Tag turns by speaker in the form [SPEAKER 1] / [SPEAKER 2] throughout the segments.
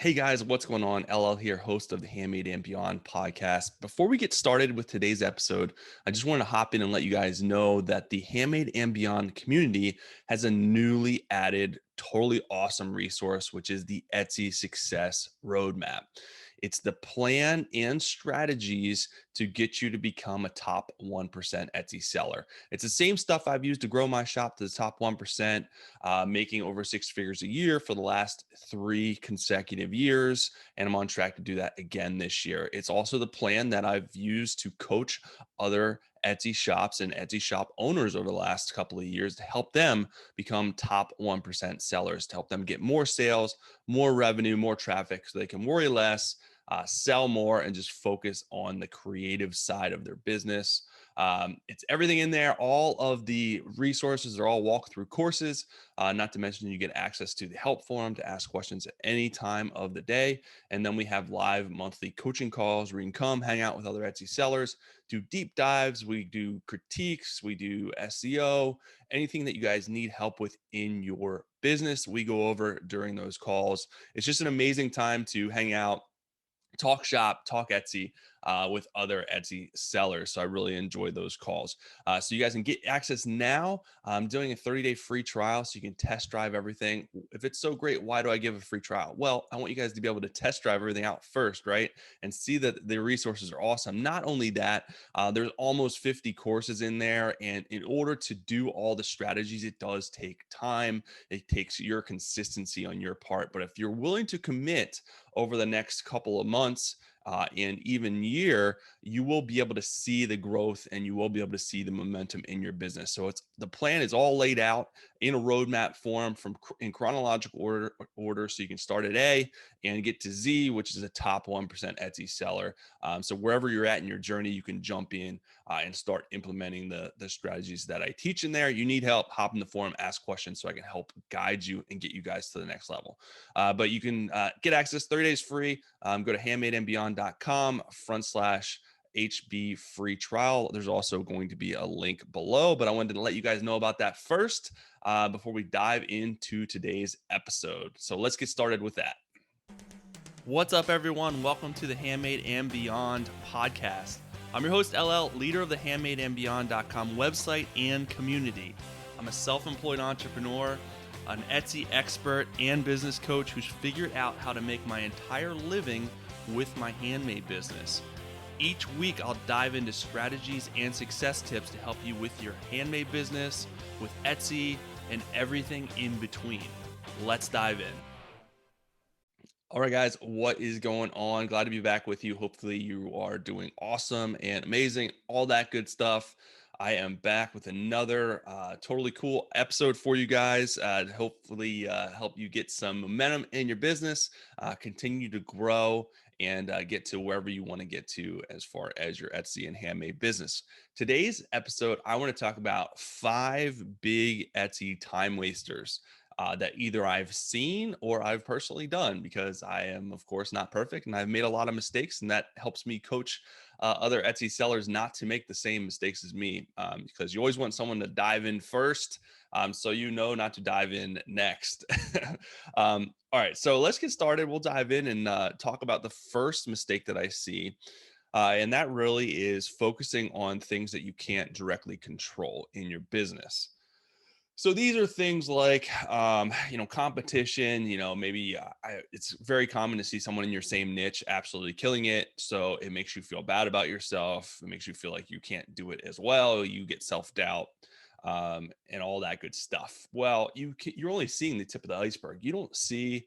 [SPEAKER 1] Hey guys, what's going on? LL here, host of the Handmade and Beyond podcast. Before we get started with today's episode, I just want to hop in and let you guys know that the Handmade and Beyond community has a newly added, totally awesome resource, which is the Etsy Success Roadmap. It's the plan and strategies to get you to become a top 1% Etsy seller. It's the same stuff I've used to grow my shop to the top 1%, making over six figures a year for the last 3 consecutive years. And I'm on track to do that again this year. It's also the plan that I've used to coach other Etsy shops and Etsy shop owners over the last couple of years to help them become top 1% sellers, to help them get more sales, more revenue, more traffic so they can worry less, sell more, and just focus on the creative side of their business. It's everything in there. All of the resources are all walkthrough courses. Not to mention, you get access to the help forum to ask questions at any time of the day. And then we have live monthly coaching calls where you can come hang out with other Etsy sellers, do deep dives. We do critiques, we do SEO, anything that you guys need help with in your business. We go over during those calls. It's just an amazing time to hang out, talk shop, talk Etsy with other Etsy sellers. So I really enjoy those calls. So you guys can get access now. I'm doing a 30-day free trial so you can test drive everything. If it's so great, why do I give a free trial? Well, I want you guys to be able to test drive everything out first, right? And see that the resources are awesome. Not only that, there's almost 50 courses in there. And in order to do all the strategies, it does take time. It takes your consistency on your part. But if you're willing to commit over the next couple of months and even year, you will be able to see the growth and you will be able to see the momentum in your business. So it's the plan is all laid out in a roadmap form in chronological order, so you can start at A and get to Z, which is a top 1% Etsy seller. So wherever you're at in your journey, you can jump in and start implementing the strategies that I teach in there. You need help, hop in the forum, ask questions so I can help guide you and get you guys to the next level. But you can get access 30 days free. Go to handmadeandbeyond.com/HB free trial. There's also going to be a link below, but I wanted to let you guys know about that first before we dive into today's episode. So let's get started with that. What's up, everyone? Welcome to the Handmade and Beyond podcast. I'm your host, LL, leader of the handmadeandbeyond.com website and community. I'm a self-employed entrepreneur, an Etsy expert, and business coach who's figured out how to make my entire living with my handmade business. Each week, I'll dive into strategies and success tips to help you with your handmade business, with Etsy, and everything in between. Let's dive in. All right, guys, what is going on? Glad to be back with you. Hopefully you are doing awesome and amazing, all that good stuff. I am back with another totally cool episode for you guys to hopefully help you get some momentum in your business, continue to grow, and get to wherever you want to get to as far as your Etsy and handmade business. Today's episode, I want to talk about 5 big Etsy time wasters that either I've seen or I've personally done, because I am, of course, not perfect and I've made a lot of mistakes, and that helps me coach other Etsy sellers not to make the same mistakes as me, because you always want someone to dive in first, so you know not to dive in next. All right, so let's get started. We'll dive in and talk about the first mistake that I see. And that really is focusing on things that you can't directly control in your business. So these are things like, competition. Maybe it's very common to see someone in your same niche absolutely killing it. So it makes you feel bad about yourself. It makes you feel like you can't do it as well. You get self-doubt and all that good stuff. Well, you're only seeing the tip of the iceberg. You don't see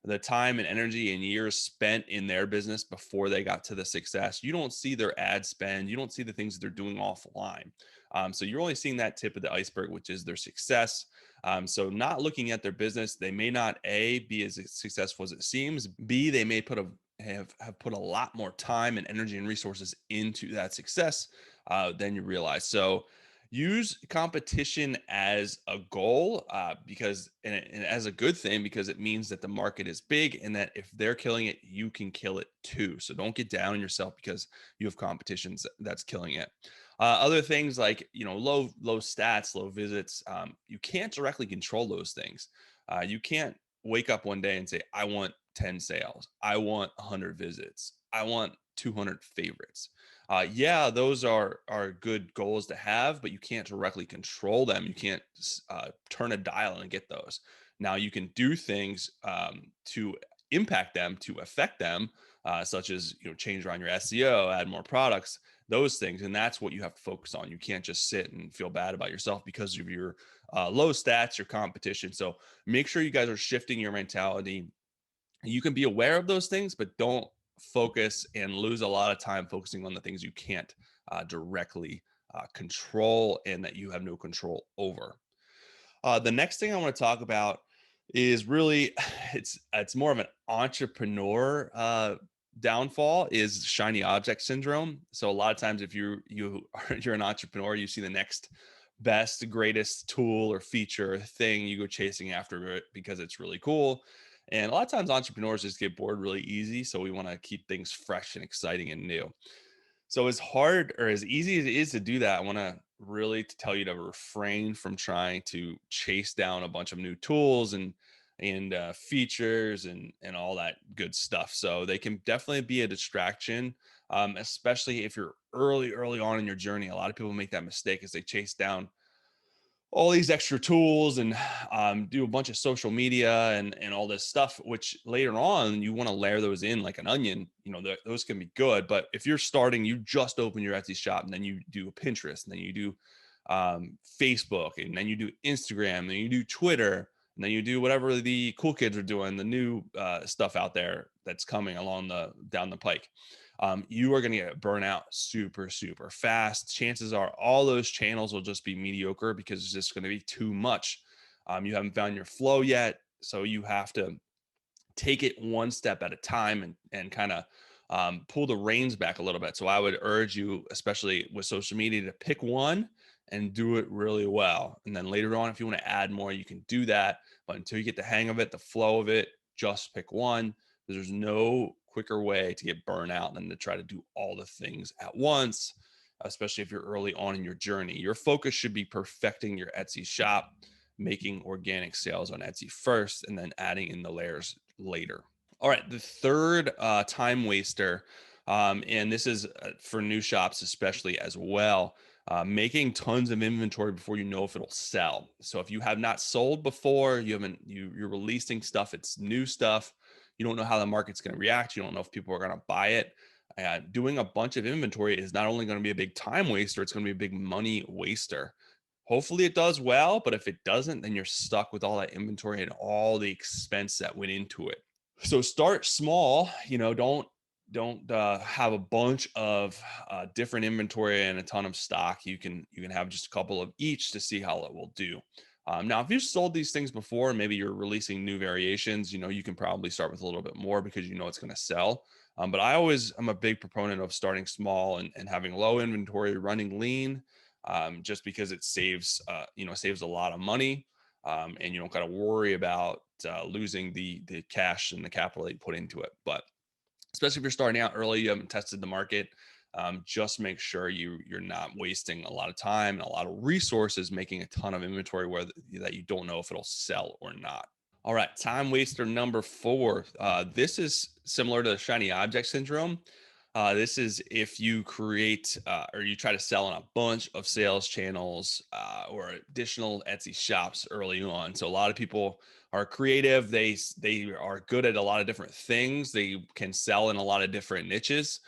[SPEAKER 1] the time and energy and years spent in their business before they got to the success. You don't see their ad spend. You don't see the things that they're doing offline. So you're only seeing that tip of the iceberg, which is their success. So not looking at their business, they may not be as successful as it seems. B, they may have put a lot more time and energy and resources into that success than you realize. So use competition as a goal and as a good thing, because it means that the market is big and that if they're killing it, you can kill it too. So don't get down on yourself because you have competitions that's killing it. Other things like, low stats, low visits, you can't directly control those things. You can't wake up one day and say, I want 10 sales. I want 100 visits. I want 200 favorites. Yeah, those are good goals to have, but you can't directly control them. You can't turn a dial and get those. Now you can do things to impact them, to affect them, such as change around your SEO, add more products, those things, and that's what you have to focus on. You can't just sit and feel bad about yourself because of your low stats, your competition. So make sure you guys are shifting your mentality. You can be aware of those things, but don't focus and lose a lot of time focusing on the things you can't directly control and that you have no control over. The next thing I want to talk about is really it's more of an entrepreneur downfall is shiny object syndrome. So a lot of times if you're an entrepreneur, you see the next best, greatest tool or feature or thing, you go chasing after it because it's really cool. And a lot of times entrepreneurs just get bored really easy. So we want to keep things fresh and exciting and new. So as hard or as easy as it is to do that, I want to really tell you to refrain from trying to chase down a bunch of new tools and features and all that good stuff. So they can definitely be a distraction, especially if you're early on in your journey. A lot of people make that mistake as they chase down all these extra tools and do a bunch of social media and all this stuff, which later on you want to layer those in like an onion. Those can be good, but if you're starting, you just open your Etsy shop and then you do Pinterest and then you do Facebook and then you do Instagram and then you do Twitter and then you do whatever the cool kids are doing, the new stuff out there that's coming along down the pike. You are going to get burnt out super, super fast. Chances are all those channels will just be mediocre because it's just going to be too much. You haven't found your flow yet. So you have to take it one step at a time and kind of pull the reins back a little bit. So I would urge you, especially with social media, to pick one and do it really well. And then later on, if you want to add more, you can do that. But until you get the hang of it, the flow of it, just pick one. There's no quicker way to get burnt out than to try to do all the things at once, especially if you're early on in your journey. Your focus should be perfecting your Etsy shop, making organic sales on Etsy first, and then adding in the layers later. All right, the third time waster, and this is for new shops especially as well, making tons of inventory before you know if it'll sell. So if you have not sold before, you're releasing stuff, it's new stuff, you don't know how the market's going to react, you don't know if people are going to buy it. Doing a bunch of inventory is not only going to be a big time waster, it's going to be a big money waster. Hopefully it does well, but if it doesn't, then you're stuck with all that inventory and all the expense that went into it. So start small. Don't have a bunch of different inventory and a ton of stock. You can have just a couple of each to see how it will do. Now, if you've sold these things before, maybe you're releasing new variations. You can probably start with a little bit more because it's going to sell. But I'm a big proponent of starting small and having low inventory, running lean, just because it saves a lot of money, and you don't got to worry about losing the cash and the capital that you put into it. But especially if you're starting out early, you haven't tested the market. Just make sure you're not wasting a lot of time and a lot of resources making a ton of inventory that you don't know if it'll sell or not. All right, time waster number 4. This is similar to the shiny object syndrome. This is if you create or you try to sell on a bunch of sales channels or additional Etsy shops early on. So a lot of people are creative. They are good at a lot of different things. They can sell in a lot of different niches.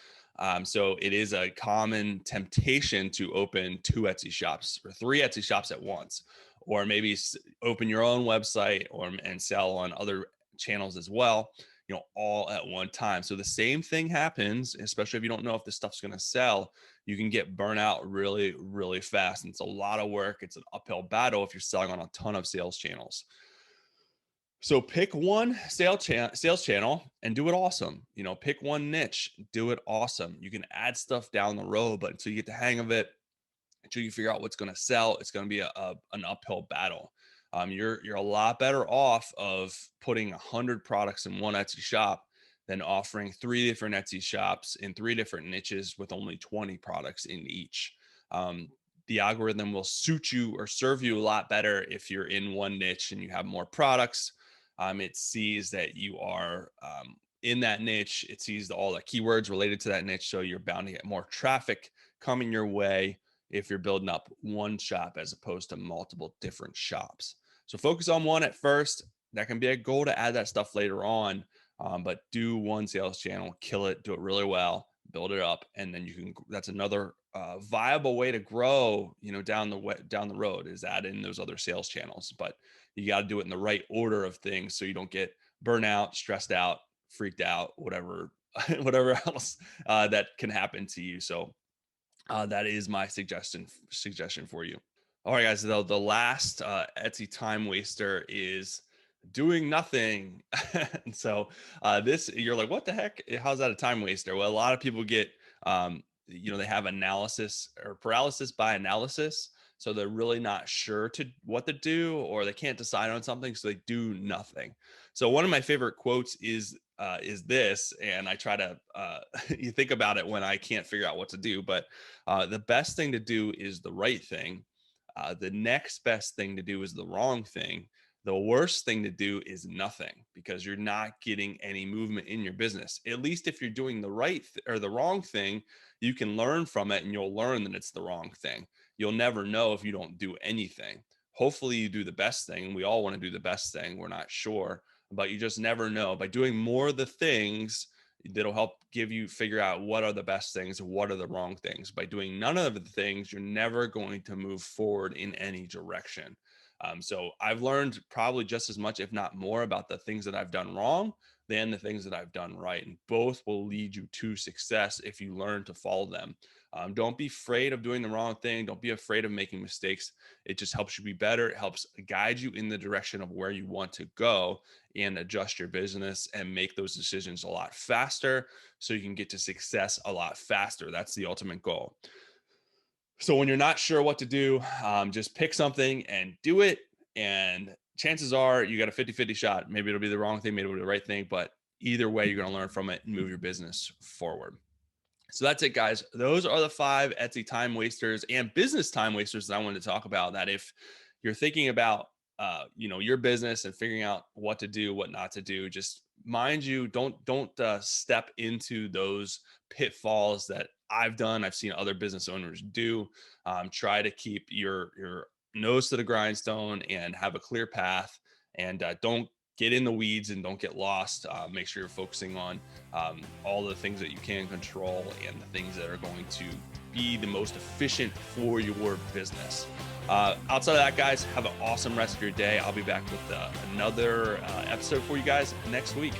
[SPEAKER 1] So it is a common temptation to open 2 Etsy shops or 3 Etsy shops at once, or maybe open your own website and sell on other channels as well, all at one time. So the same thing happens, especially if you don't know if this stuff's going to sell. You can get burnt out really, really fast. And it's a lot of work. It's an uphill battle if you're selling on a ton of sales channels. So pick one sales channel and do it awesome. Pick one niche, do it awesome. You can add stuff down the road, but until you get the hang of it, until you figure out what's going to sell, it's going to be an uphill battle. You're a lot better off of putting 100 products in one Etsy shop than offering 3 different Etsy shops in 3 different niches with only 20 products in each. The algorithm will suit you or serve you a lot better if you're in one niche and you have more products. It sees that you are in that niche. It sees all the keywords related to that niche. So you're bound to get more traffic coming your way if you're building up one shop as opposed to multiple different shops. So focus on one at first. That can be a goal to add that stuff later on. But do one sales channel, kill it, do it really well, build it up, and then you can. That's another viable way to grow. Down the road is add in those other sales channels, but you got to do it in the right order of things so you don't get burnout, stressed out, freaked out, whatever, whatever else that can happen to you. So that is my suggestion for you. All right, guys. The last Etsy time waster is doing nothing. And so this, you're like, what the heck? How's that a time waster? Well, a lot of people get, they have analysis or paralysis by analysis. So they're really not sure what to do, or they can't decide on something, so they do nothing. So one of my favorite quotes is this, and I try to you think about it when I can't figure out what to do. But the best thing to do is the right thing. The next best thing to do is the wrong thing. The worst thing to do is nothing, because you're not getting any movement in your business. At least if you're doing the right or the wrong thing, you can learn from it, and you'll learn that it's the wrong thing. You'll never know if you don't do anything. Hopefully you do the best thing. We all want to do the best thing. We're not sure, but you just never know. By doing more of the things, that'll help give you figure out what are the best things and what are the wrong things. By doing none of the things, you're never going to move forward in any direction. So I've learned probably just as much, if not more, about the things that I've done wrong than the things that I've done right. And both will lead you to success if you learn to follow them. Don't be afraid of doing the wrong thing. Don't be afraid of making mistakes. It just helps you be better. It helps guide you in the direction of where you want to go and adjust your business and make those decisions a lot faster so you can get to success a lot faster. That's the ultimate goal. So when you're not sure what to do, just pick something and do it. And chances are you got a 50-50 shot. Maybe it'll be the wrong thing, maybe it'll be the right thing, but either way, you're going to learn from it and move your business forward. So that's it, guys. Those are the 5 Etsy time wasters and business time wasters that I wanted to talk about. That if you're thinking about, your business and figuring out what to do, what not to do, just mind you, don't step into those pitfalls that I've done. I've seen other business owners do. Try to keep your nose to the grindstone and have a clear path, and don't get in the weeds and don't get lost. Make sure you're focusing on all the things that you can control and the things that are going to be the most efficient for your business. Outside of that, guys, have an awesome rest of your day. I'll be back with another episode for you guys next week.